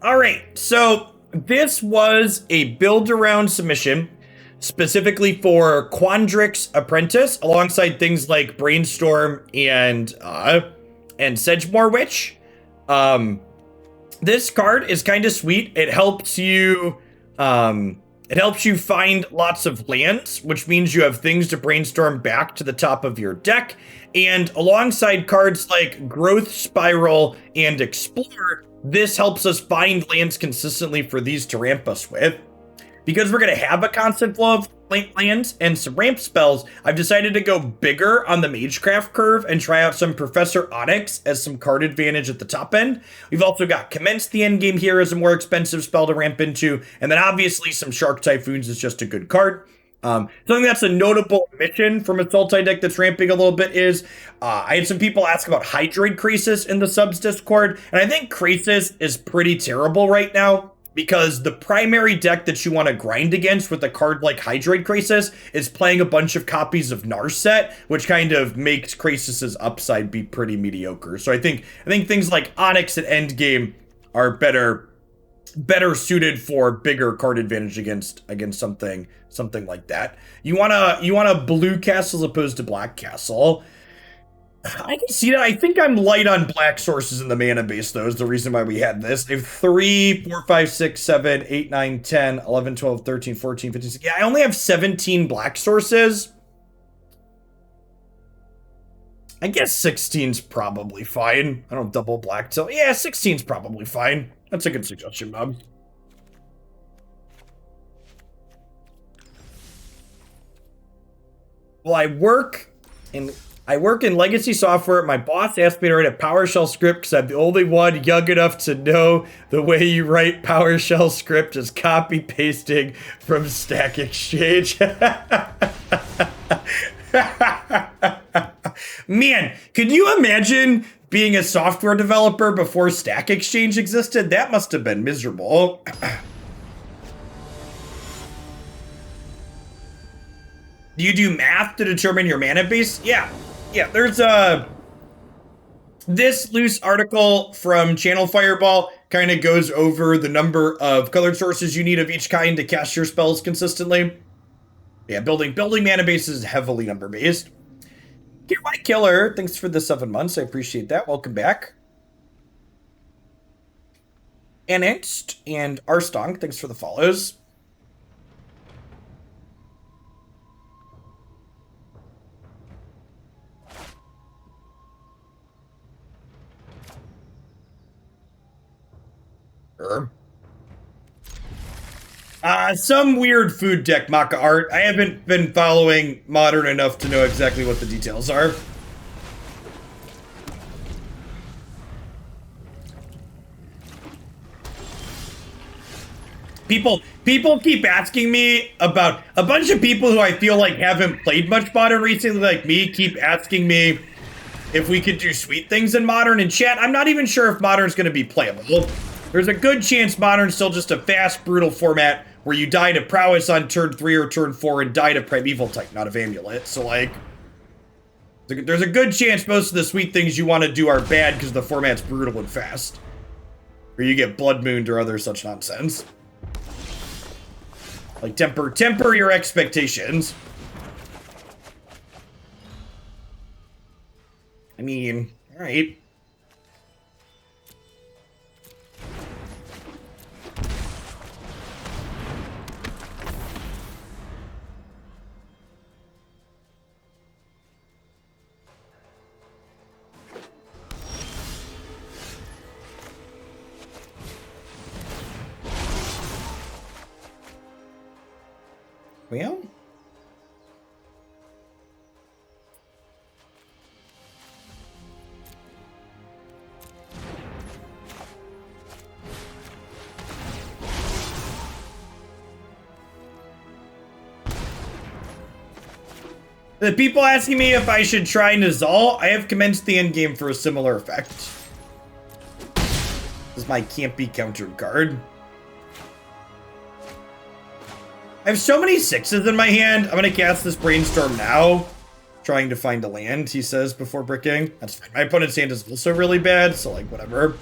All right, so this was a build-around submission specifically for Quandrix Apprentice, alongside things like Brainstorm and Sedgemoor Witch. This card is kind of sweet. It helps you find lots of lands, which means you have things to brainstorm back to the top of your deck. And alongside cards like Growth Spiral and Explore, this helps us find lands consistently for these to ramp us with. Because we're going to have a constant flow of lands and some ramp spells, I've decided to go bigger on the Magecraft curve and try out some Professor Onyx as some card advantage at the top end. We've also got Commence the Endgame here as a more expensive spell to ramp into, and then obviously some Shark Typhoons is just a good card. Something that's a notable omission from a Sultai deck that's ramping a little bit is, I had some people ask about Hydroid Krasis in the subs Discord, and I think Krasis is pretty terrible right now, because the primary deck that you want to grind against with a card like Hydroid Krasis is playing a bunch of copies of Narset, which kind of makes Krasis's upside be pretty mediocre. So I think things like Onyx and Endgame are better suited for bigger card advantage against something like that. You want a blue castle as opposed to black castle. I can see that. I think I'm light on black sources in the mana base, though, is the reason why we had this. I have 3, 4, 5, 6, 7, 8, 9, 10, 11, 12, 13, 14, 15, 16. Yeah, I only have 17 black sources. I guess 16's probably fine. I don't double black till. Yeah, 16's probably fine. That's a good suggestion, Bob. Well, I work in legacy software. My boss asked me to write a PowerShell script because I'm the only one young enough to know the way you write PowerShell script is copy pasting from Stack Exchange. Man, could you imagine being a software developer before Stack Exchange existed? That must have been miserable. Do you do math to determine your mana base? Yeah, there's this loose article from Channel Fireball kind of goes over the number of colored sources you need of each kind to cast your spells consistently. Yeah, building mana base is heavily number based. White Killer, thanks for the 7 months. I appreciate that. Welcome back. Annexed and Arstong, thanks for the follows. Some weird food deck Maka art. I haven't been following Modern enough to know exactly what the details are. People keep asking me about a bunch of people who I feel like haven't played much Modern recently, like me, keep asking me if we could do sweet things in Modern. In chat, I'm not even sure if Modern's going to be playable. There's a good chance Modern's still just a fast, brutal format where you die to Prowess on turn 3 or turn 4 and die to Primeval type, not of Amulet. So, like, there's a good chance most of the sweet things you want to do are bad because the format's brutal and fast. Or you get Blood Mooned or other such nonsense. Like, temper your expectations. I mean, alright. Well, the people asking me if I should try Nizal, I have commenced the endgame for a similar effect. This is my can't be countered card. I have so many 6s in my hand. I'm going to cast this Brainstorm now. Trying to find a land, he says, before bricking. That's fine. My opponent's hand is also really bad, so, like, whatever.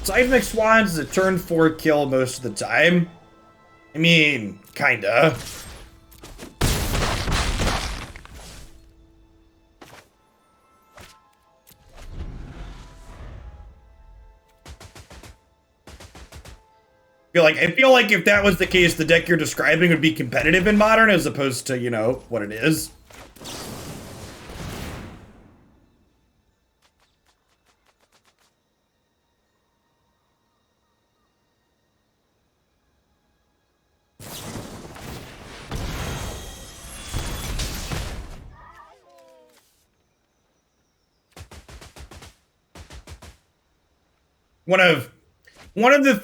Seismic Swans is a turn 4 kill most of the time. I mean, kinda. I feel like if that was the case, the deck you're describing would be competitive in Modern as opposed to, you know, what it is. One of the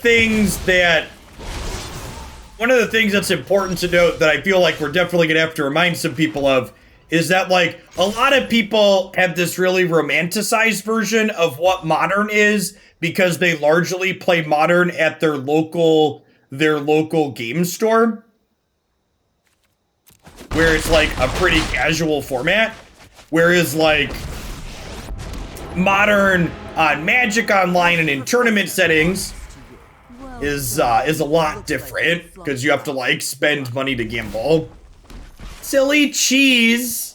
things that's important to note that I feel like we're definitely gonna have to remind some people of is that, like, a lot of people have this really romanticized version of what Modern is because they largely play Modern at their local game store, where it's like a pretty casual format, whereas like Modern on Magic Online and in tournament settings is a lot different because you have to like spend money to gamble. Silly Cheese,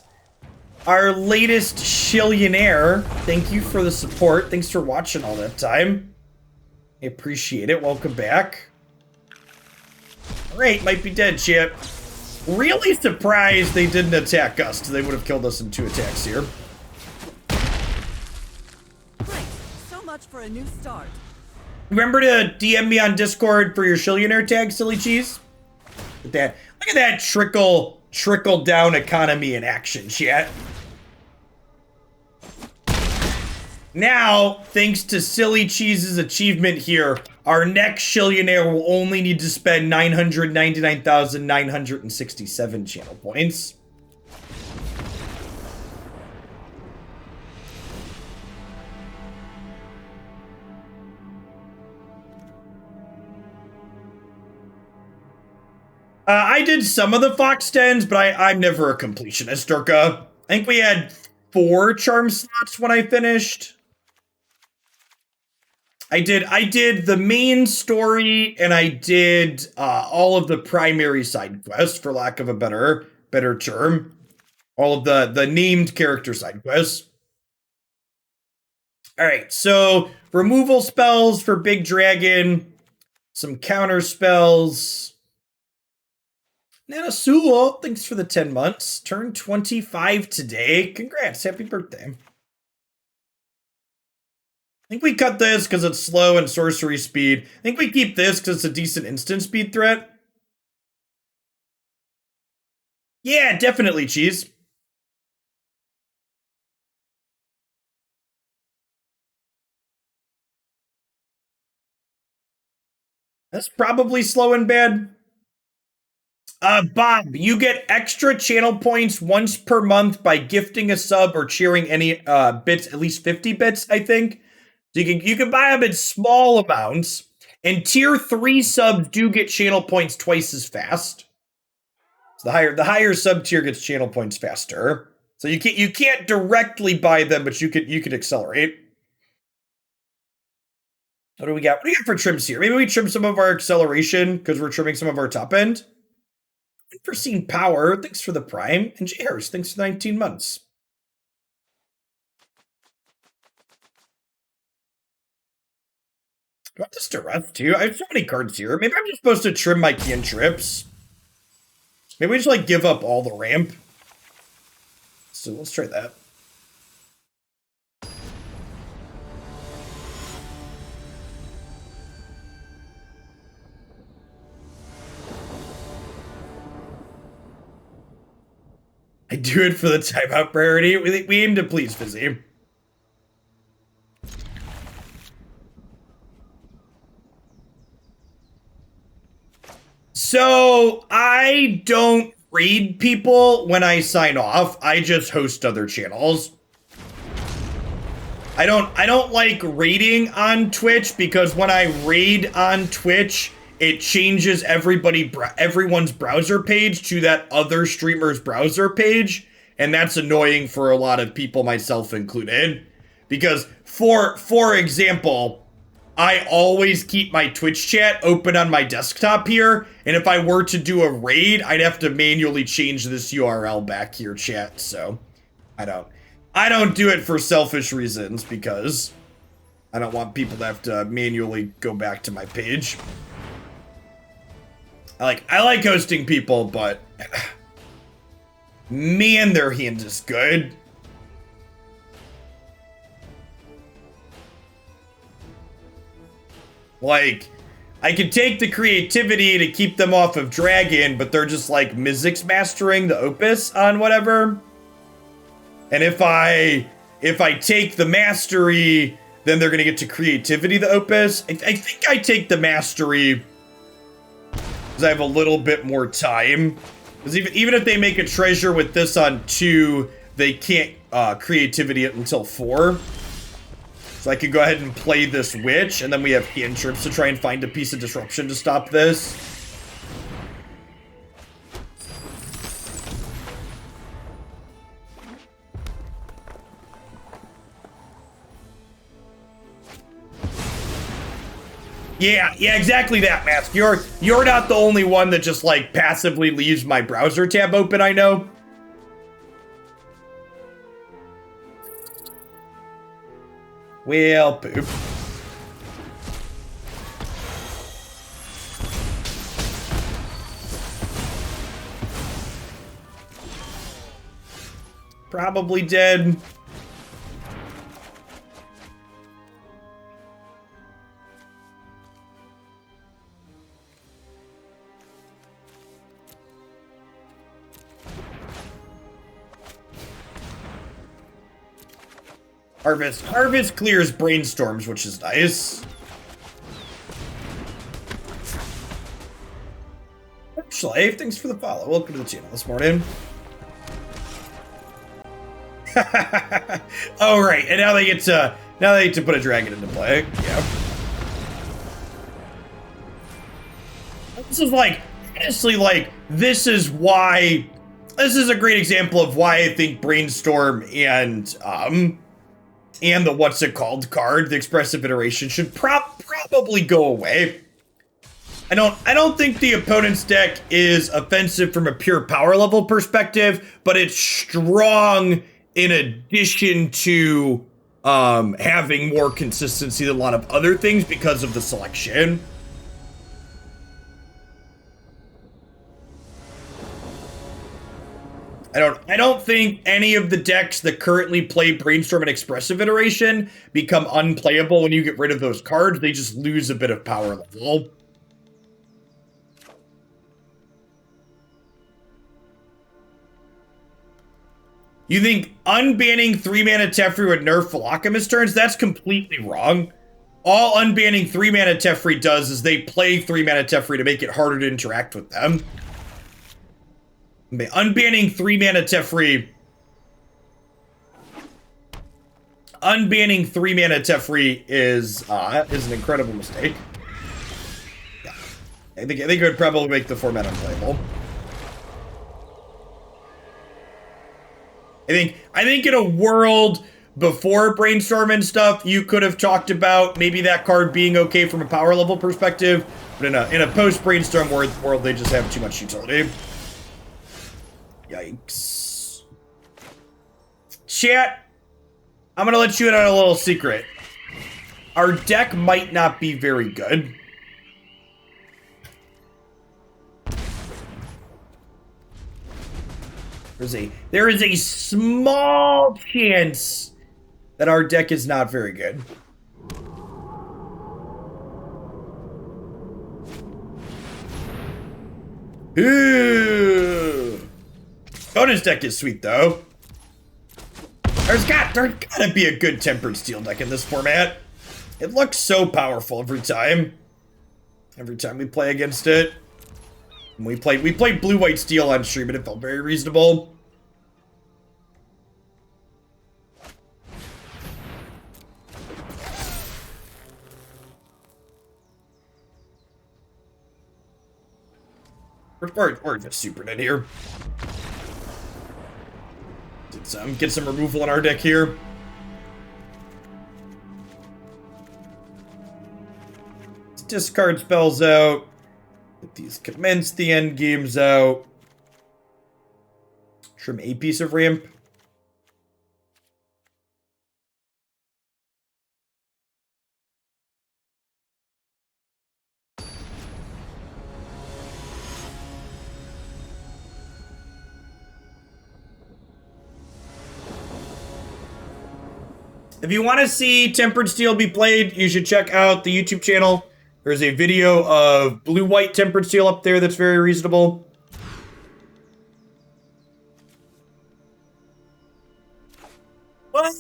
our latest shillionaire. Thank you for the support. Thanks for watching all that time. I appreciate it. Welcome back. All right, might be dead, Chip. Really surprised they didn't attack us. They would have killed us in 2 attacks here. Great. So much for a new start. Remember to DM me on Discord for your shillionaire tag, Silly Cheese. Look at that trickle down economy in action, chat. Now, thanks to Silly Cheese's achievement here, our next shillionaire will only need to spend 999,967 channel points. I did some of the Fox Dens, but I'm never a completionist, Durka. I think we had 4 charm slots when I finished. I did the main story, and I did all of the primary side quests, for lack of a better term. All of the named character side quests. All right, so removal spells for Big Dragon, some counter spells. Nanasuo, thanks for the 10 months. Turned 25 today. Congrats, happy birthday. I think we cut this because it's slow and sorcery speed. I think we keep this because it's a decent instant speed threat. Yeah, definitely, Cheese. That's probably slow and bad. Bob, you get extra channel points once per month by gifting a sub or cheering any bits, at least 50 bits, I think. So you can buy them in small amounts, and tier 3 subs do get channel points twice as fast. So the higher sub tier gets channel points faster. So you can't directly buy them, but you could accelerate. What do we got? What do we got for trims here? Maybe we trim some of our acceleration because we're trimming some of our top end. Unforeseen Power, thanks for the Prime. And J. Harris, thanks for the 19 months. Do I want this Duress too? I have so many cards here. Maybe I'm just supposed to trim my cantrips. Maybe we just like give up all the ramp. So let's try that. I do it for the timeout priority. We aim to please, Fizzy. So I don't raid people when I sign off. I just host other channels. I don't like raiding on Twitch because when I raid on Twitch, it changes everyone's browser page to that other streamer's browser page, and that's annoying for a lot of people, myself included. Because for example, I always keep my Twitch chat open on my desktop here, and if I were to do a raid, I'd have to manually change this URL back here, chat, so I don't do it for selfish reasons, because I don't want people to have to manually go back to my page. I like hosting people, but man, their hand is good. Like, I could take the creativity to keep them off of Dragon, but they're just like Mizzix mastering the Opus on whatever. And if I take the mastery, then they're gonna get to creativity the Opus. I think I take the mastery because I have a little bit more time. Because even if they make a treasure with this on 2, they can't creativity it until 4. So I could go ahead and play this witch, and then we have cantrips to try and find a piece of disruption to stop this. Yeah, exactly that, Mask. You're not the only one that just like passively leaves my browser tab open, I know. Well, poop. Probably dead. Harvest clears Brainstorms, which is nice. Slave, thanks for the follow. Welcome to the channel this morning. Oh right, and now they get to put a dragon into play. Yeah. This is like, honestly, like, this is a great example of why I think Brainstorm and the what's it called card, the expressive iteration, should probably go away. I don't think the opponent's deck is offensive from a pure power level perspective, but it's strong in addition to having more consistency than a lot of other things because of the selection. I don't think any of the decks that currently play Brainstorm and Expressive Iteration become unplayable when you get rid of those cards. They just lose a bit of power level. You think unbanning 3-mana Teferi would nerf Alchemist turns? That's completely wrong. All unbanning 3-mana Teferi does is they play 3-mana Teferi to make it harder to interact with them. Unbanning 3-mana Teferi. Unbanning 3-mana Teferi is an incredible mistake. Yeah. I think it would probably make the format unplayable. I think in a world before Brainstorm and stuff, you could have talked about maybe that card being okay from a power level perspective, but in a post Brainstorm world, they just have too much utility. Yikes. Chat, I'm gonna let you in on a little secret. Our deck might not be very good. There is a small chance that our deck is not very good. Ooh. Bonus deck is sweet though. There's gotta be a good Tempered Steel deck in this format. It looks so powerful every time. Every time we play against it. We played Blue-White Steel on stream, and it felt very reasonable. We're just super in here. Get some removal in our deck here. discard spells out. Get these Commence the Endgames out. Trim a piece of ramp. If you want to see Tempered Steel be played, you should check out the YouTube channel. There's a video of blue-white Tempered Steel up there that's very reasonable.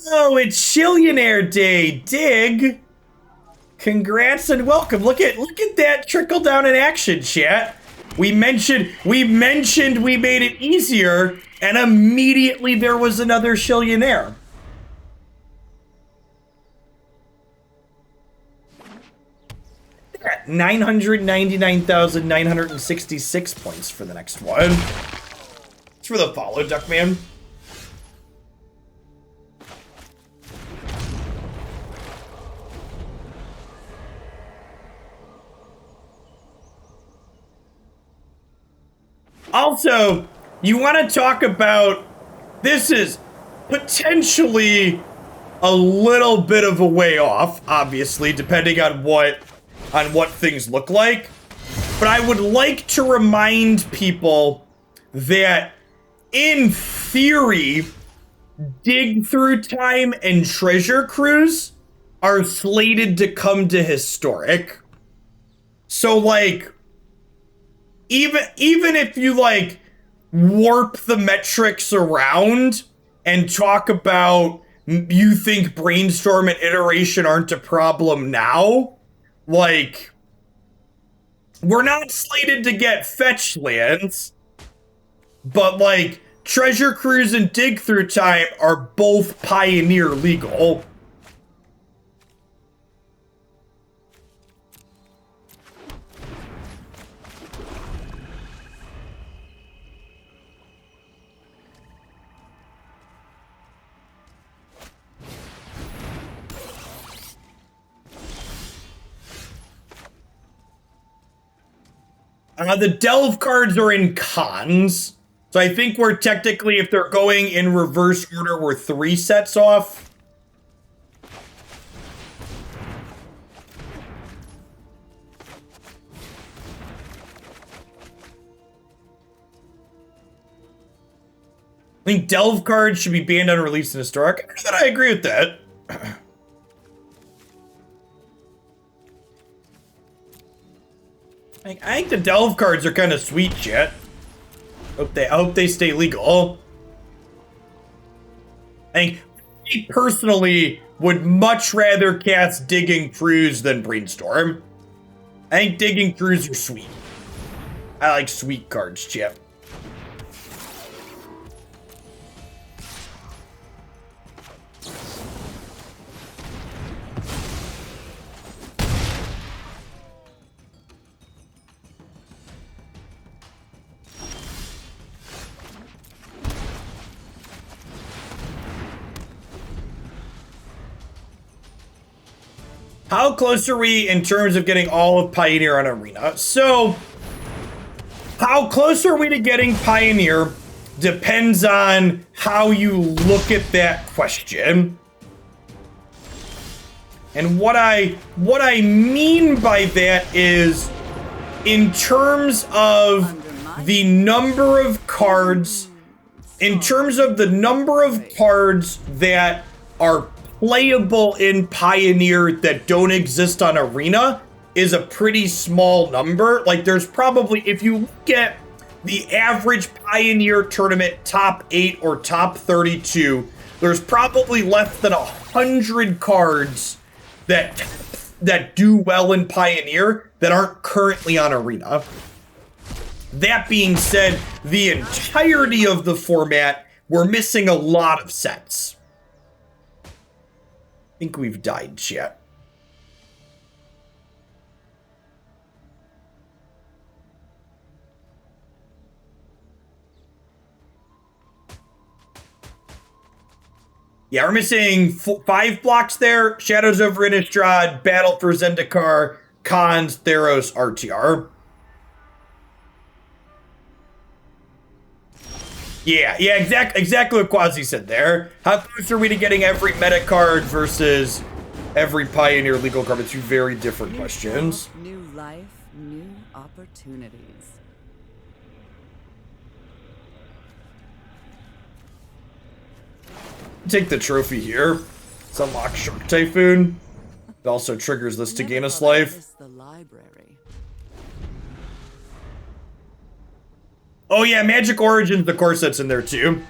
Oh, it's Shillionaire Day, Dig. Congrats and welcome. Look at that trickle down in action, chat. We mentioned we made it easier, and immediately there was another Shillionaire. At 999,966 points for the next one. It's for the follow, Duckman. Also, you want to talk about, this is potentially a little bit of a way off, obviously, depending on what things look like. But I would like to remind people that, in theory, Dig Through Time and Treasure Cruise are slated to come to Historic. So, like, even if you, like, warp the metrics around and talk about you think Brainstorm and Iteration aren't a problem now, like, we're not slated to get fetch lands, but, like, Treasure Cruise and Dig Through Time are both Pioneer legal. The Delve cards are in cons. So I think we're technically, if they're going in reverse order, we're 3 sets off. I think Delve cards should be banned on release in Historic. I agree with that. I think the Delve cards are kind of sweet, chat. I hope they stay legal. I personally would much rather cast Digging Cruise than Brainstorm. I think Digging Cruise are sweet. I like sweet cards, chat. How close are we in terms of getting all of Pioneer on Arena? So, how close are we to getting Pioneer depends on how you look at that question. And what I mean by that is, in terms of the number of cards, that are playable in Pioneer that don't exist on Arena is a pretty small number. Like, there's probably, if you look at the average Pioneer tournament top 8 or top 32, there's probably less than 100 cards that do well in Pioneer that aren't currently on Arena. That being said, the entirety of the format, we're missing a lot of sets. I think we've died, chat. Yeah, we're missing 5 blocks there. Shadows over Innistrad, Battle for Zendikar, Cons, Theros, RTR. Yeah, exactly what Quasi said there. How close are we to getting every meta card versus every Pioneer legal card? It's two very different questions. New life, new opportunities. Take the trophy here. Let's unlock Shark Typhoon. It also triggers this to gain us life. The library. Oh yeah, Magic Origins, the core set's in there too.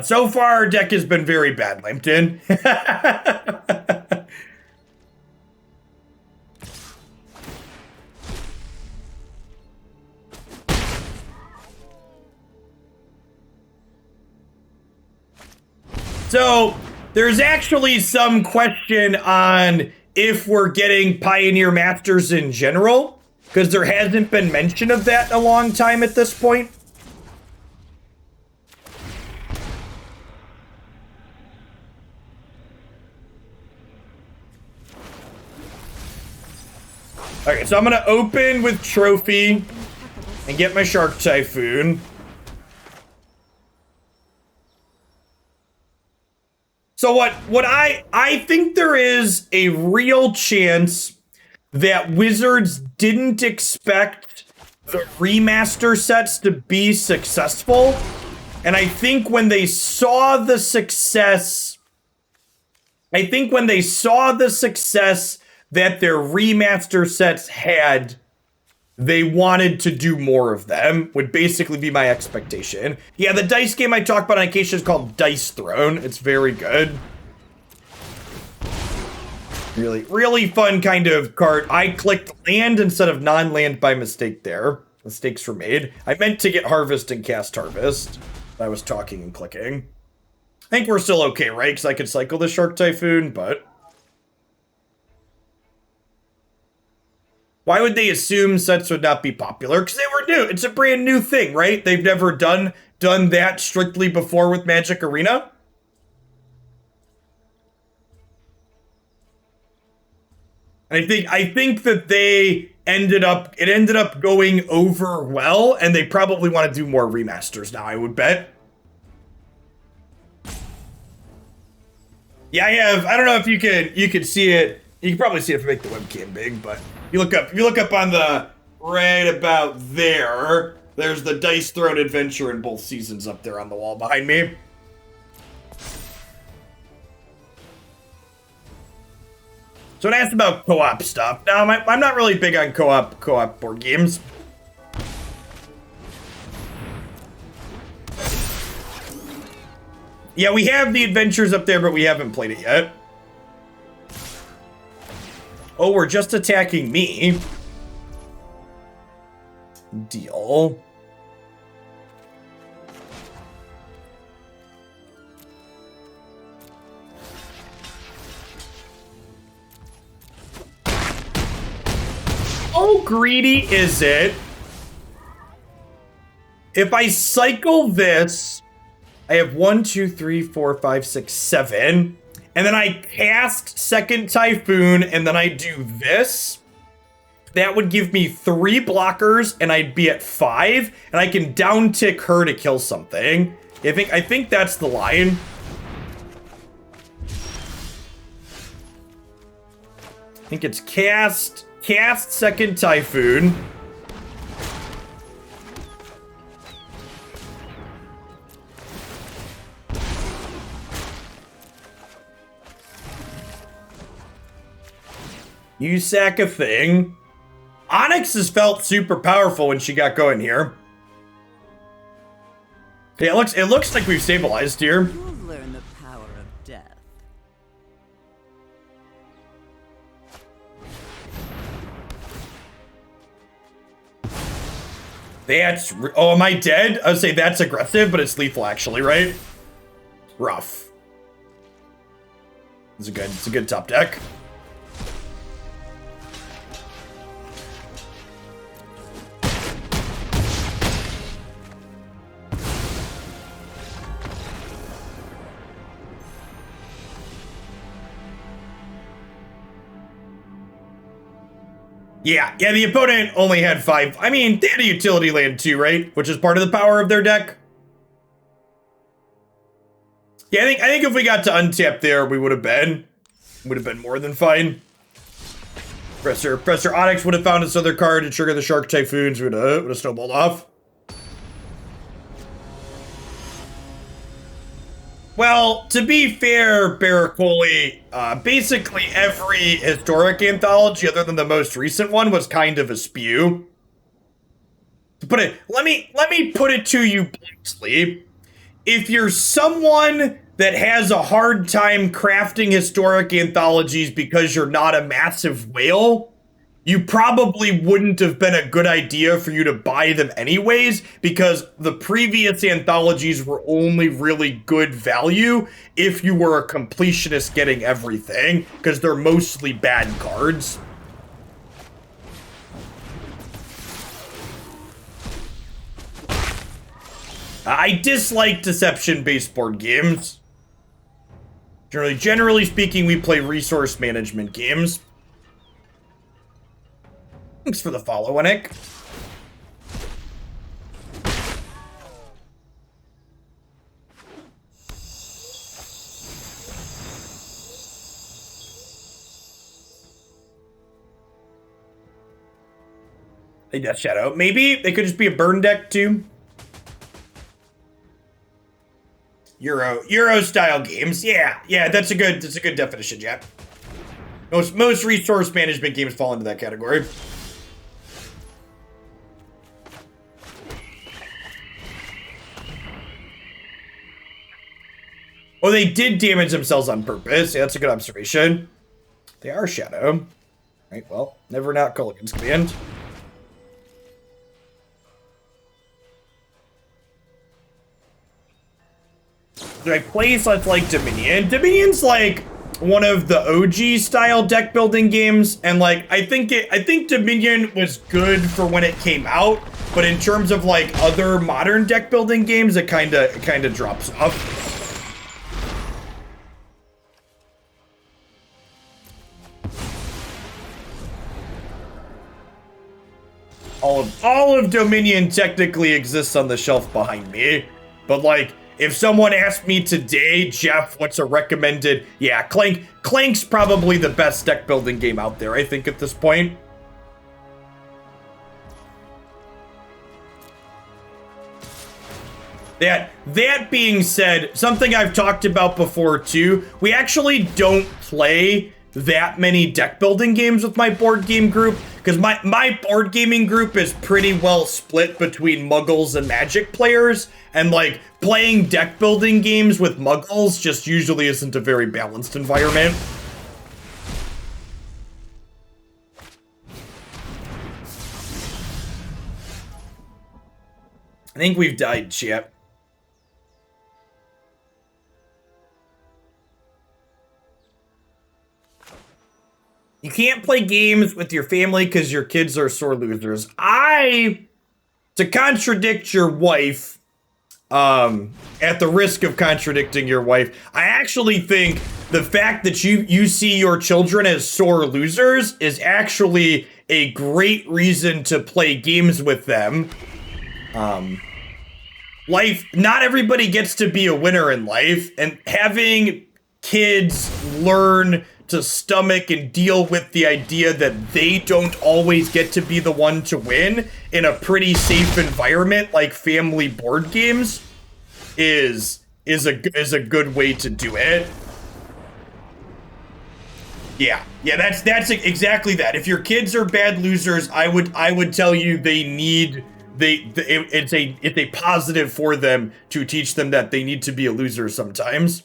So far, our deck has been very bad, Lampton. So, there's actually some question on if we're getting Pioneer Masters in general, because there hasn't been mention of that in a long time at this point. Okay, so I'm gonna open with Trophy and get my Shark Typhoon. So what I think there is a real chance that Wizards didn't expect the remaster sets to be successful. And I think when they saw the success, that their remaster sets had, they wanted to do more of them, would basically be my expectation. Yeah, the dice game I talked about on Acacia is called Dice Throne. It's very good. Really fun kind of card. I clicked land instead of non-land by mistake there. Mistakes were made. I meant to get Harvest and cast Harvest. I was talking and clicking. I think we're still okay, right? Because I could cycle the Shark Typhoon, but... Why would they assume sets would not be popular? Because they were new. It's a brand new thing, right? They've never done that strictly before with Magic Arena. And I think that it ended up going over well, and they probably want to do more remasters now, I would bet. Yeah, I don't know if you could see it. You can probably see it if you make the webcam big, but you look up on the right about there. There's the Dice Throne Adventure in both seasons up there on the wall behind me. So it asked about co-op stuff. Now, I'm not really big on co-op board games. Yeah, we have the adventures up there, but we haven't played it yet. Oh, we're just attacking me. Deal. Oh, greedy is it? If I cycle this, I have 1, 2, 3, 4, 5, 6, 7. And then I cast Second Typhoon, and then I do this. That would give me 3 blockers, and I'd be at 5. And I can down tick her to kill something. I think that's the line. I think it's cast Second Typhoon. You sack a thing. Onyx has felt super powerful when she got going here. Yeah, it looks like we've stabilized here. You'll learn the power of death. Oh, am I dead? I would say that's aggressive, but it's lethal actually, right? Rough. It's a good top deck. Yeah, the opponent only had 5. I mean, they had a utility land too, right? Which is part of the power of their deck. Yeah, I think if we got to untap there, we would have been more than fine. Professor Onyx would have found this other card to trigger the Shark Typhoons. Would have snowballed off. Well, to be fair, Baracoli, basically every historic anthology, other than the most recent one, was kind of a spew. Let me put it to you bluntly. If you're someone that has a hard time crafting historic anthologies because you're not a massive whale, you probably wouldn't have been a good idea for you to buy them anyways, because the previous anthologies were only really good value if you were a completionist getting everything, because they're mostly bad cards. I dislike deception-based board games. Generally speaking, we play resource management games. Thanks for the follow, Nick. They Death Shadow. Maybe they could just be a burn deck too. Euro style games. Yeah, that's a good definition, Jack. Most resource management games fall into that category. Oh, they did damage themselves on purpose. Yeah, that's a good observation. They are Shadow. Right, well, never not Culligan's command. Do I play such like Dominion? Dominion's like one of the OG style deck building games, and like I think Dominion was good for when it came out, but in terms of like other modern deck building games, it kind of drops off. All of Dominion technically exists on the shelf behind me, but like if someone asked me today, Jeff, what's a recommended? Yeah, Clank's probably the best deck building game out there, I think, at this point. That being said, something I've talked about before too, we actually don't play that many deck building games with my board game group, because my board gaming group is pretty well split between Muggles and Magic players, and like playing deck building games with Muggles just usually isn't a very balanced environment. I think we've died, chat. You can't play games with your family because your kids are sore losers. To contradict your wife, at the risk of contradicting your wife, I actually think the fact that you see your children as sore losers is actually a great reason to play games with them. Not everybody gets to be a winner in life, and having kids learn to stomach and deal with the idea that they don't always get to be the one to win in a pretty safe environment like family board games is a good way to do it. Yeah, that's exactly that. If your kids are bad losers, I would tell you it's a positive for them to teach them that they need to be a loser sometimes.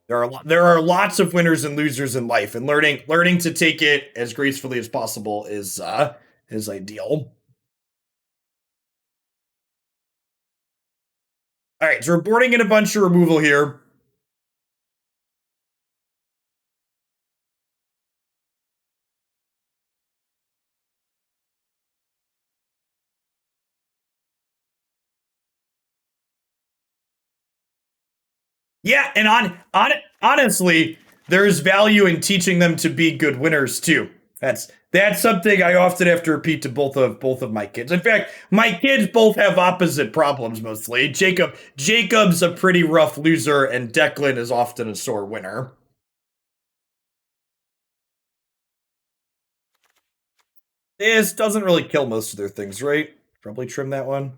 There are lots of winners and losers in life, and learning to take it as gracefully as possible is ideal. All right, so we're boarding in a bunch of removal here. Yeah, and honestly, there's value in teaching them to be good winners too. That's something I often have to repeat to both of my kids. In fact, my kids both have opposite problems mostly. Jacob's a pretty rough loser, and Declan is often a sore winner. This doesn't really kill most of their things, right? Probably trim that one.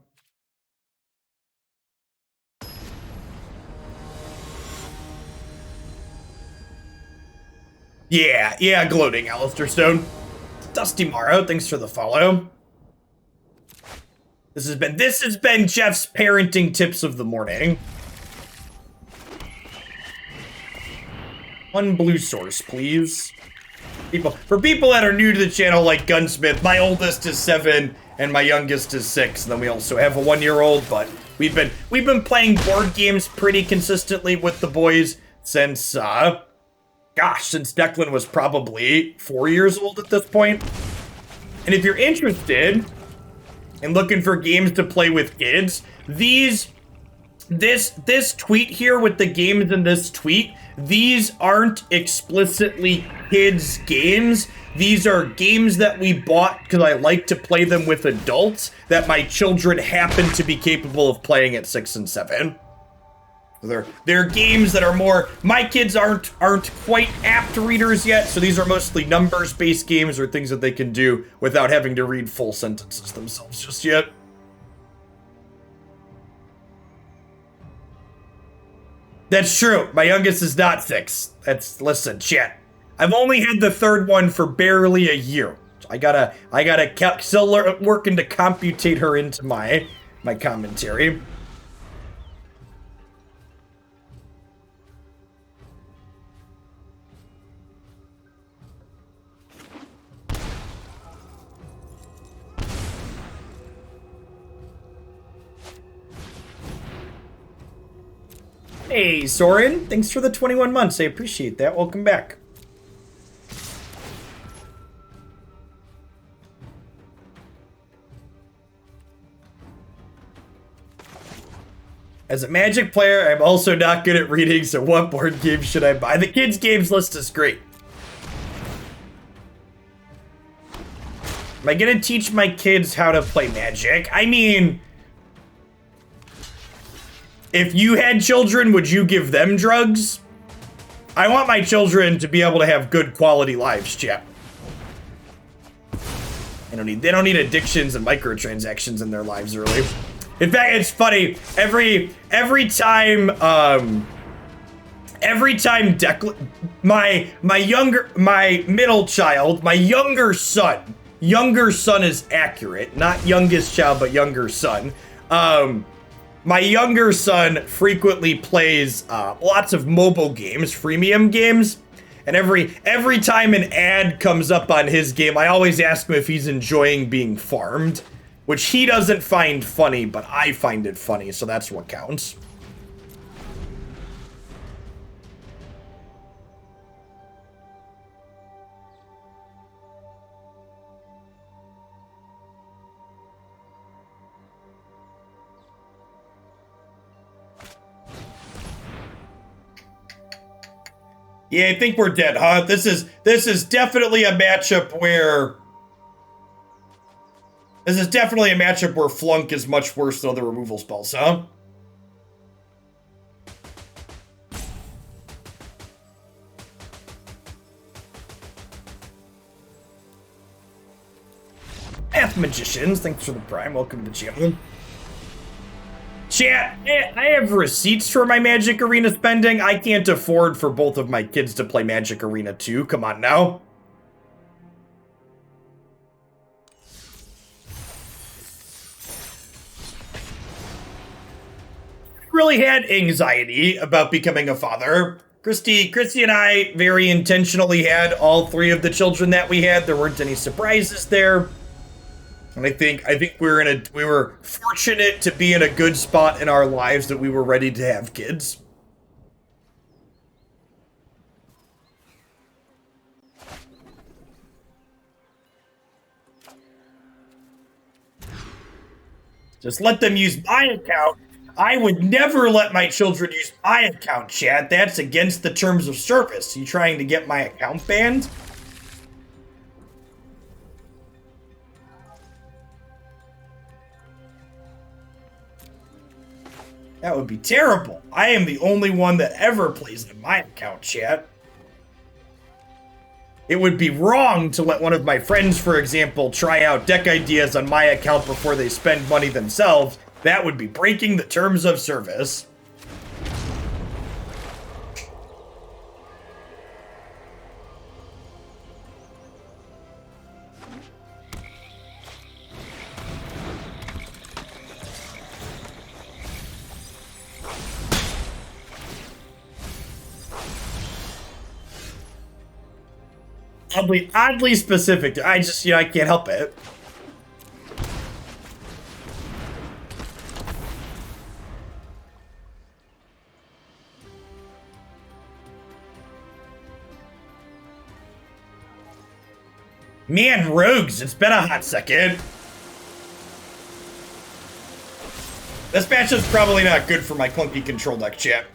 Yeah, gloating, Alistair Stone. Dusty Morrow, thanks for the follow. This has been Jeff's parenting tips of the morning. One blue source, please. For people that are new to the channel, like Gunsmith, my oldest is 7 and my youngest is 6, and then we also have a 1-year-old. But we've been playing board games pretty consistently with the boys since since Declan was probably 4 years old at this point. And if you're interested in looking for games to play with kids, this tweet here with the games in this tweet, these aren't explicitly kids games. These are games that we bought because I like to play them with adults that my children happen to be capable of playing at 6 and 7. They're games that are more, my kids aren't quite apt readers yet, so these are mostly numbers-based games or things that they can do without having to read full sentences themselves just yet. That's true. My youngest is not 6. Listen, chat. I've only had the third one for barely a year. I gotta still working to computate her into my commentary. Hey, Soren. Thanks for the 21 months. I appreciate that. Welcome back. As a Magic player, I'm also not good at reading, so what board games should I buy? The kids' games list is great. Am I gonna teach my kids how to play Magic? I mean, if you had children, would you give them drugs? I want my children to be able to have good quality lives, chat. They don't need addictions and microtransactions in their lives, really. In fact, it's funny. Every time Declan, my middle child, my younger son is accurate, not youngest child, but younger son. My younger son frequently plays lots of mobile games, freemium games, and every time an ad comes up on his game, I always ask him if he's enjoying being farmed, which he doesn't find funny, but I find it funny, so that's what counts. Yeah, I think we're dead, huh? This is definitely a matchup where Flunk is much worse than other removal spells, huh? Math Magicians, thanks for the prime. Welcome to the channel. Chat, I have receipts for my Magic Arena spending. I can't afford for both of my kids to play Magic Arena 2. Come on now. Really had anxiety about becoming a father. Christy and I very intentionally had all 3 of the children that we had. There weren't any surprises there. And I think we were fortunate to be in a good spot in our lives that we were ready to have kids. Just let them use my account I would never let my children use my account, chat. That's against the terms of service. You trying to get my account banned? That would be terrible. I am the only one that ever plays in my account, chat. It would be wrong to let one of my friends, for example, try out deck ideas on my account before they spend money themselves. That would be breaking the terms of service. Oddly specific. I just, I can't help it. Man, rogues, it's been a hot second. This matchup's probably not good for my clunky control deck, chat.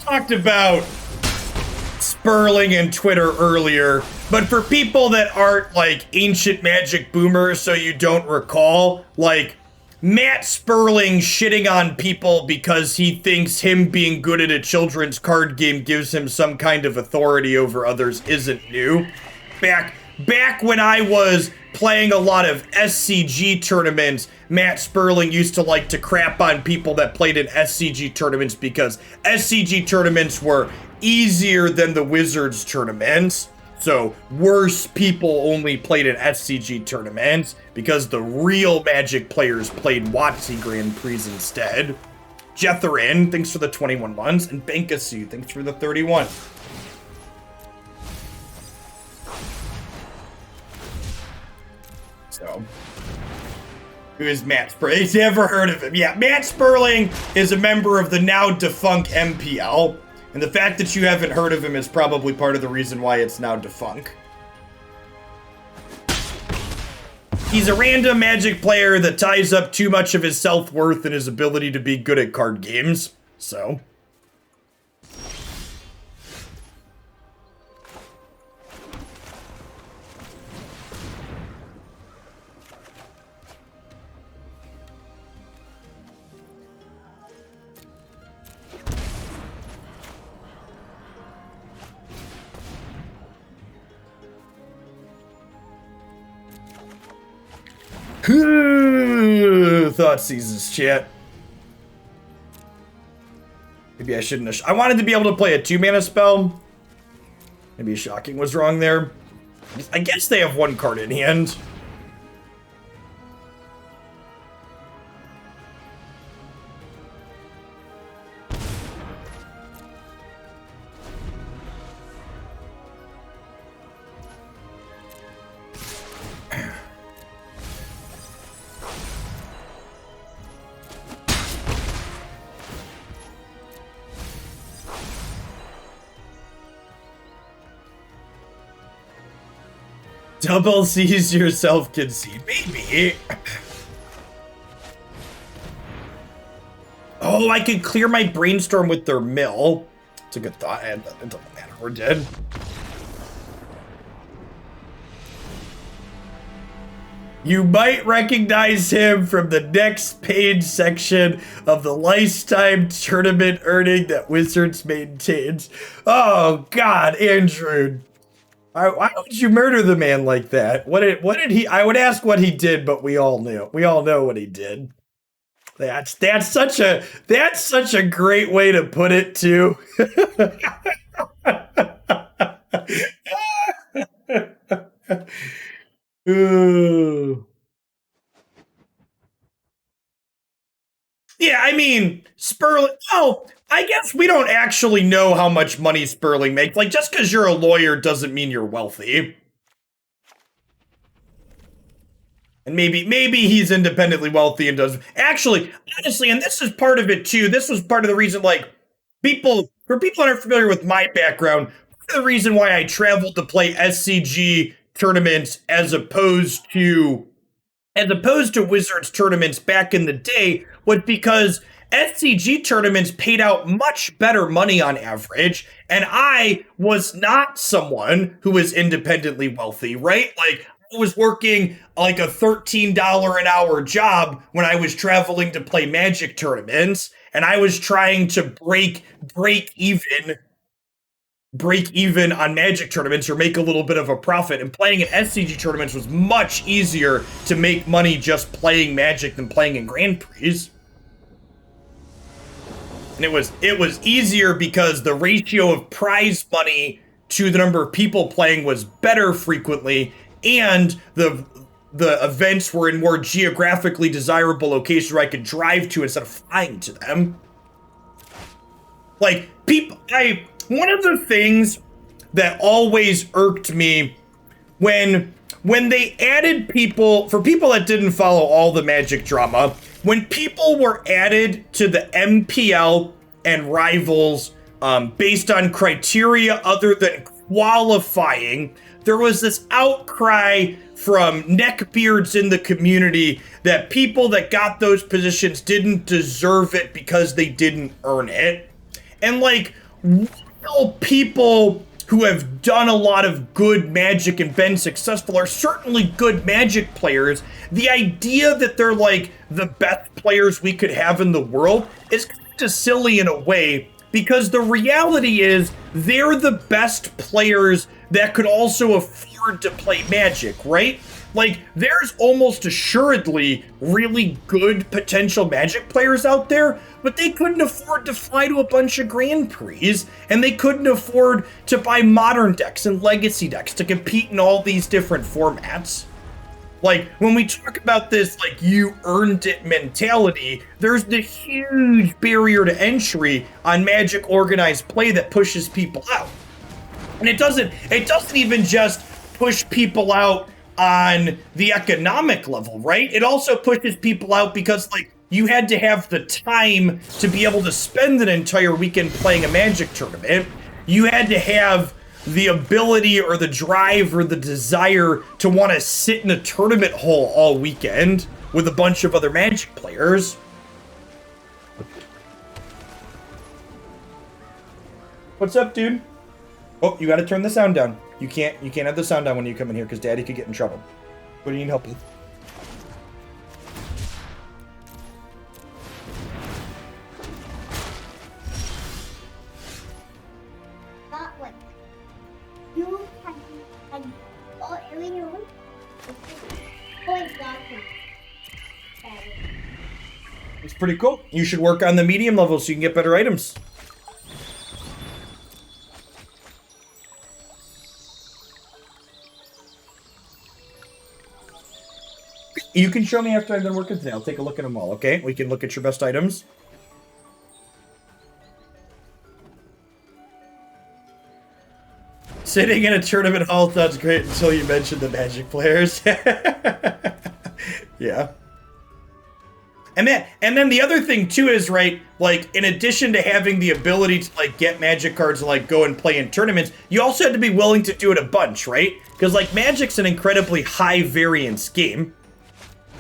Talked about Sperling and Twitter earlier, but for people that aren't like ancient Magic boomers, so you don't recall, like Matt Sperling shitting on people because he thinks him being good at a children's card game gives him some kind of authority over others isn't new. Back when I was playing a lot of SCG tournaments, Matt Sperling used to like to crap on people that played in SCG tournaments because SCG tournaments were easier than the Wizards tournaments. So worse people only played in SCG tournaments because the real Magic players played WotC Grand Prix instead. Jetherin, thanks for the 21 months, and Bankasu, thanks for the 31. So, who is Matt Sperling? He's never heard of him. Yeah, Matt Sperling is a member of the now defunct MPL, and the fact that you haven't heard of him is probably part of the reason why it's now defunct. He's a random Magic player that ties up too much of his self-worth and his ability to be good at card games, so... Thoughtseizes, chat. Maybe I shouldn't have. I wanted to be able to play a 2-mana spell. Maybe Shocking was wrong there. I guess they have one card in hand. Double seize yourself concede. Maybe. Oh, I could clear my Brainstorm with their mill. It's a good thought. And it doesn't matter. We're dead. You might recognize him from the next page section of the lifetime tournament earning that Wizards maintains. Oh, God, Andrew. Why would you murder the man like that? What did he? I would ask what he did, but we all knew. We all know what he did. That's such a great way to put it too. Ooh. Yeah, I mean, Sperling. Oh, I guess we don't actually know how much money Sperling makes. Like, just because you're a lawyer doesn't mean you're wealthy. And maybe he's independently wealthy and does actually, honestly, and this is part of it too. This was part of the reason, like, for people that aren't familiar with my background, part of the reason why I traveled to play SCG tournaments as opposed to Wizards tournaments back in the day was because SCG tournaments paid out much better money on average, and I was not someone who was independently wealthy, right? Like, I was working like a $13 an hour job when I was traveling to play Magic tournaments, and I was trying to break even on Magic tournaments or make a little bit of a profit. And playing in SCG tournaments was much easier to make money just playing Magic than playing in Grand Prix. And it was easier because the ratio of prize money to the number of people playing was better frequently, and the events were in more geographically desirable locations where I could drive to instead of flying to them. Like, one of the things that always irked me when they added people, for people that didn't follow all the Magic drama, when people were added to the MPL and Rivals based on criteria other than qualifying, there was this outcry from neckbeards in the community that people that got those positions didn't deserve it because they didn't earn it. And like, while people who have done a lot of good Magic and been successful are certainly good Magic players, the idea that they're like the best players we could have in the world is kind of silly in a way, because the reality is they're the best players that could also afford to play Magic, right? Like, there's almost assuredly really good potential Magic players out there, but they couldn't afford to fly to a bunch of Grand Prix, and they couldn't afford to buy Modern decks and Legacy decks to compete in all these different formats. Like, when we talk about this, like, you earned it mentality, there's the huge barrier to entry on Magic organized play that pushes people out. And it doesn't even just push people out on the economic level, right? It also pushes people out because, like, you had to have the time to be able to spend an entire weekend playing a Magic tournament. You had to have the ability or the drive or the desire to want to sit in a tournament hall all weekend with a bunch of other Magic players. What's up, dude? Oh, you gotta turn the sound down. You can't have the sound down when you come in here because Daddy could get in trouble. What do you need help with? It's pretty cool. You should work on the medium level so you can get better items. You can show me after I've been working today. I'll take a look at them all, okay? We can look at your best items. Sitting in a tournament hall sounds great until you mentioned the Magic players. Yeah. And then the other thing too is, right, like, in addition to having the ability to, like, get Magic cards and, like, go and play in tournaments, you also had to be willing to do it a bunch, right? Because, like, Magic's an incredibly high variance game.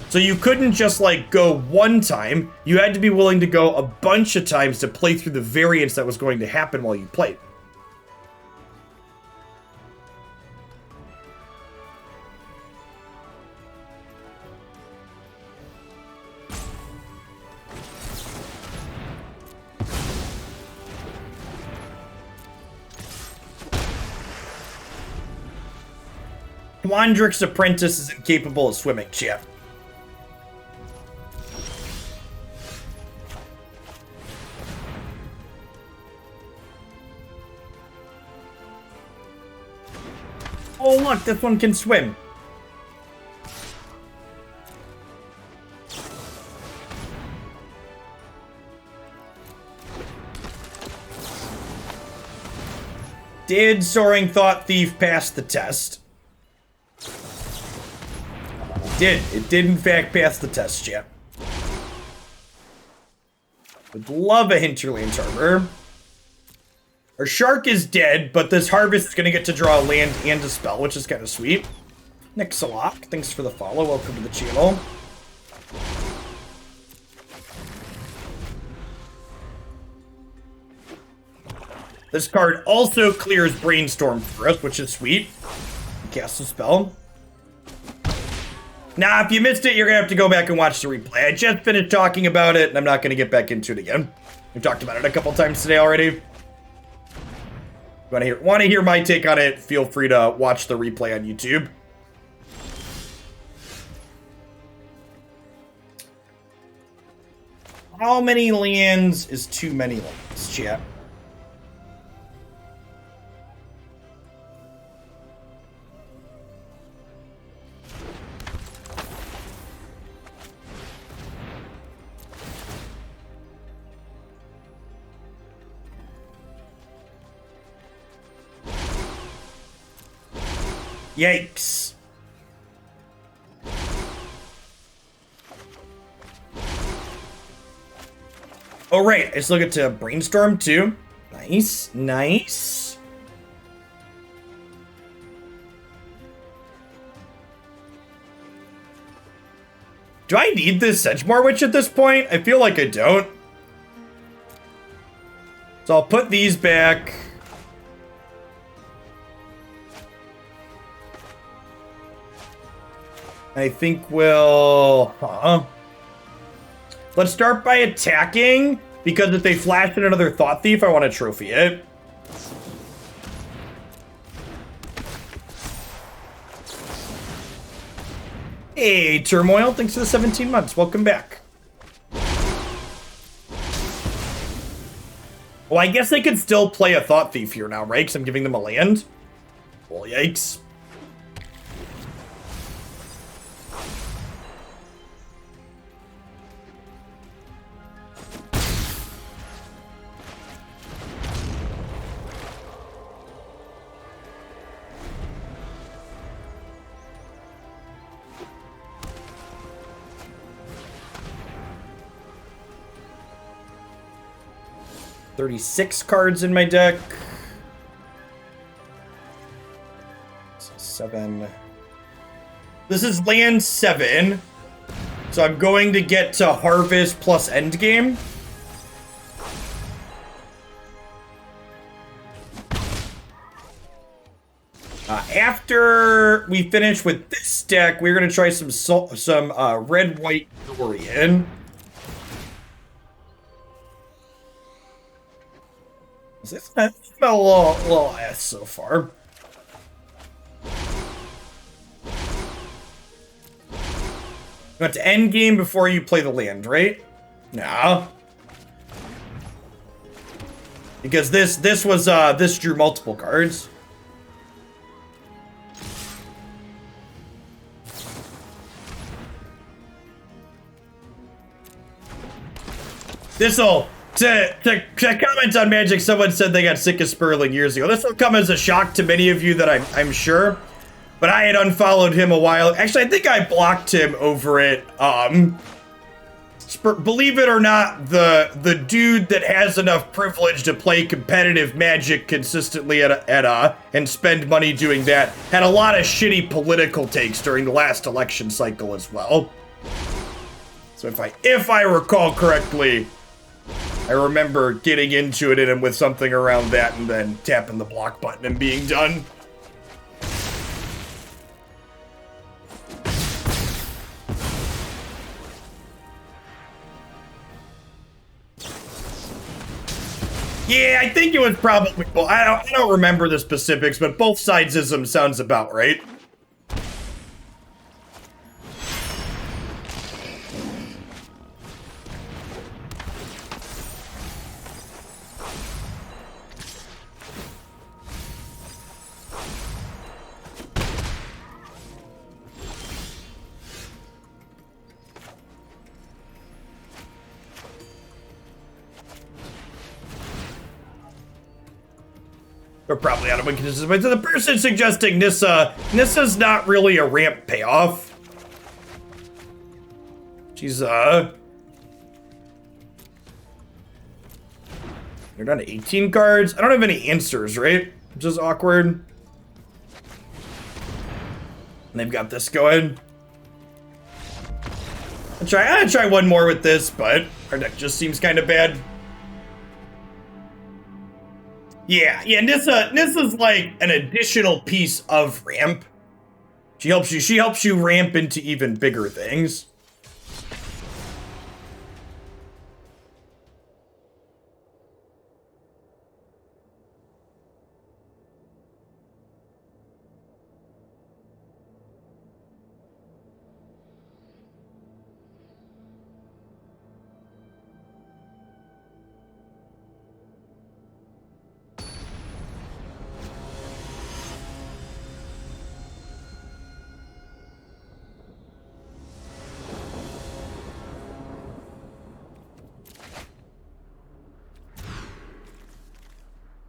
So you couldn't just, like, go one time. You had to be willing to go a bunch of times to play through the variance that was going to happen while you played. Quandrix Apprentice is incapable of swimming, chat. Oh look, this one can swim. Did Soaring Thought Thief pass the test? did. It did, in fact, pass the test, chat. Would love a Hinterland Harbor. Our shark is dead, but this harvest is going to get to draw a land and a spell, which is kind of sweet. Nixalock, thanks for the follow. Welcome to the channel. This card also clears Brainstorm for us, which is sweet. Cast a spell. Now, if you missed it, you're going to have to go back and watch the replay. I just finished talking about it, and I'm not going to get back into it again. We've talked about it a couple times today already. Want to hear my take on it, feel free to watch the replay on YouTube. How many lands is too many lands, chat? Yikes. Oh, right. I still get to Brainstorm, too. Nice. Nice. Do I need this Sedgemoor Witch at this point? I feel like I don't. So I'll put these back. I think we'll... Let's start by attacking, because if they flash in another Thought Thief, I want to trophy it. Hey, Turmoil, thanks for the 17 months. Welcome back. Well, I guess they could still play a Thought Thief here now, right? Because I'm giving them a land. Well, yikes. $36 cards in my deck. So 7. This is land 7. So I'm going to get to Harvest plus Endgame. After we finish with this deck, we're going to try some red-white Dorian. It's been a little ass so far. You want to end game before you play the land, right? No. Because this drew multiple cards. This'll to comment on Magic, someone said they got sick of Sperling years ago. This will come as a shock to many of you that I'm sure. But I had unfollowed him a while. Actually, I think I blocked him over it. Believe it or not, the dude that has enough privilege to play competitive Magic consistently and spend money doing that had a lot of shitty political takes during the last election cycle as well. So if I recall correctly, I remember getting into it and with something around that and then tapping the block button and being done. Yeah, I think it was probably both. I don't remember the specifics, but both sidesism sounds about right. We're probably out of inconsistency. But to the person suggesting Nissa's not really a ramp payoff. She's, they're down to 18 cards. I don't have any answers, right? Which is awkward. And they've got this going. I'm gonna try one more with this, but our deck just seems kind of bad. Yeah, Nissa's like an additional piece of ramp. She helps you ramp into even bigger things.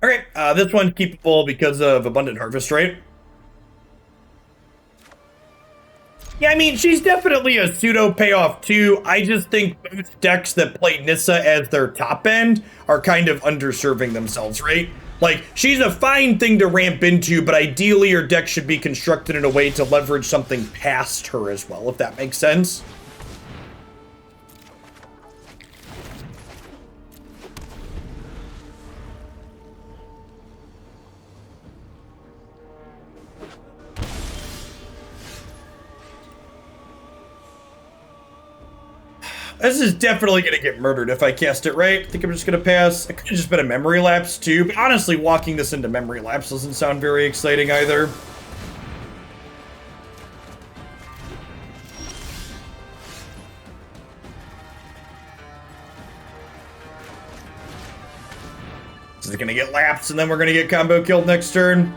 Okay, this one's keepable because of Abundant Harvest, right? Yeah, I mean, she's definitely a pseudo payoff too. I just think most decks that play Nissa as their top end are kind of underserving themselves, right? Like, she's a fine thing to ramp into, but ideally your deck should be constructed in a way to leverage something past her as well, if that makes sense. This is definitely going to get murdered if I cast it right. I think I'm just going to pass. It could have just been a memory lapse too, but honestly, walking this into memory lapse doesn't sound very exciting either. This is going to get lapsed, and then we're going to get combo killed next turn.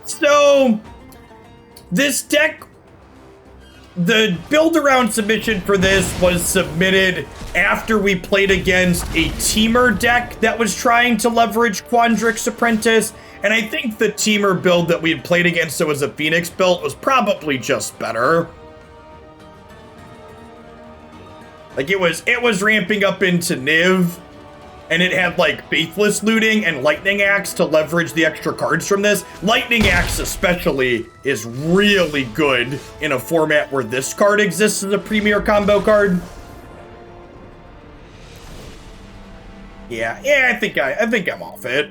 So, this deck, the build-around submission for this was submitted after we played against a teamer deck that was trying to leverage Quandrix Apprentice, and I think the teamer build that we had played against that was a Phoenix build was probably just better. Like, it was ramping up into Niv, and it had, like, Faithless Looting and Lightning Axe to leverage the extra cards from this. Lightning Axe especially is really good in a format where this card exists as a premier combo card. Yeah, I think I'm off it.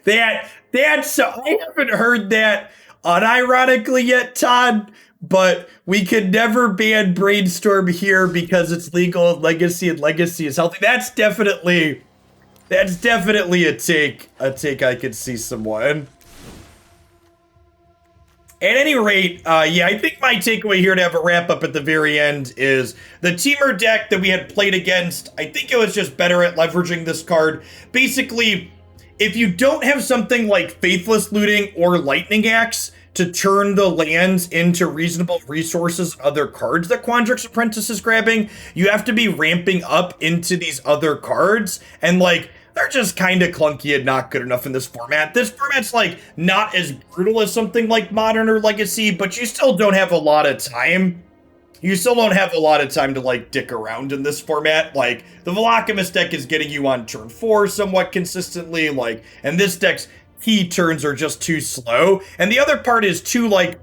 That's I haven't heard that unironically yet, Todd, but we could never ban Brainstorm here because it's legal in Legacy and Legacy is healthy. That's definitely a take I could see someone. At any rate, yeah, I think my takeaway here to have a wrap up at the very end is the teamer deck that we had played against, I think it was just better at leveraging this card. Basically, if you don't have something like Faithless Looting or Lightning Axe to turn the lands into reasonable resources and other cards that Quandrix Apprentice is grabbing, you have to be ramping up into these other cards, and like, they're just kind of clunky and not good enough in this format. This format's like not as brutal as something like Modern or Legacy, but you still don't have a lot of time. You still don't have a lot of time to like dick around in this format. Like, the Velocimist deck is getting you on turn 4 somewhat consistently, like, and this deck's key turns are just too slow. And the other part is too, like,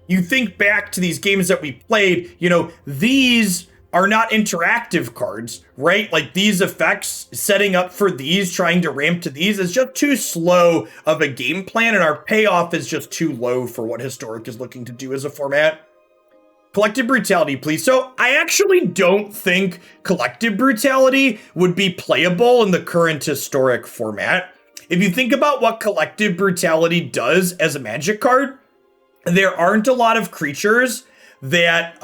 you think back to these games that we played, you know, these are not interactive cards, right? Like, these effects, setting up for these, trying to ramp to these, is just too slow of a game plan, and our payoff is just too low for what Historic is looking to do as a format. Collective Brutality, please. So I actually don't think Collective Brutality would be playable in the current Historic format. If you think about what Collective Brutality does as a Magic card, there aren't a lot of creatures that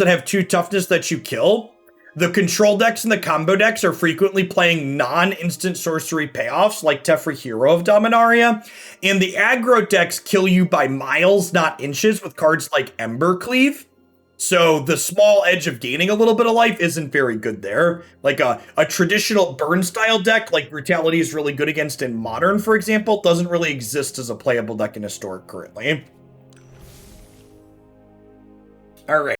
have 2 toughness that you kill. The control decks and the combo decks are frequently playing non-instant sorcery payoffs like Teferi Hero of Dominaria, and the aggro decks kill you by miles, not inches, with cards like Embercleave. So the small edge of gaining a little bit of life isn't very good there. Like a traditional burn style deck, like Brutality is really good against in Modern, for example, doesn't really exist as a playable deck in Historic currently. All right.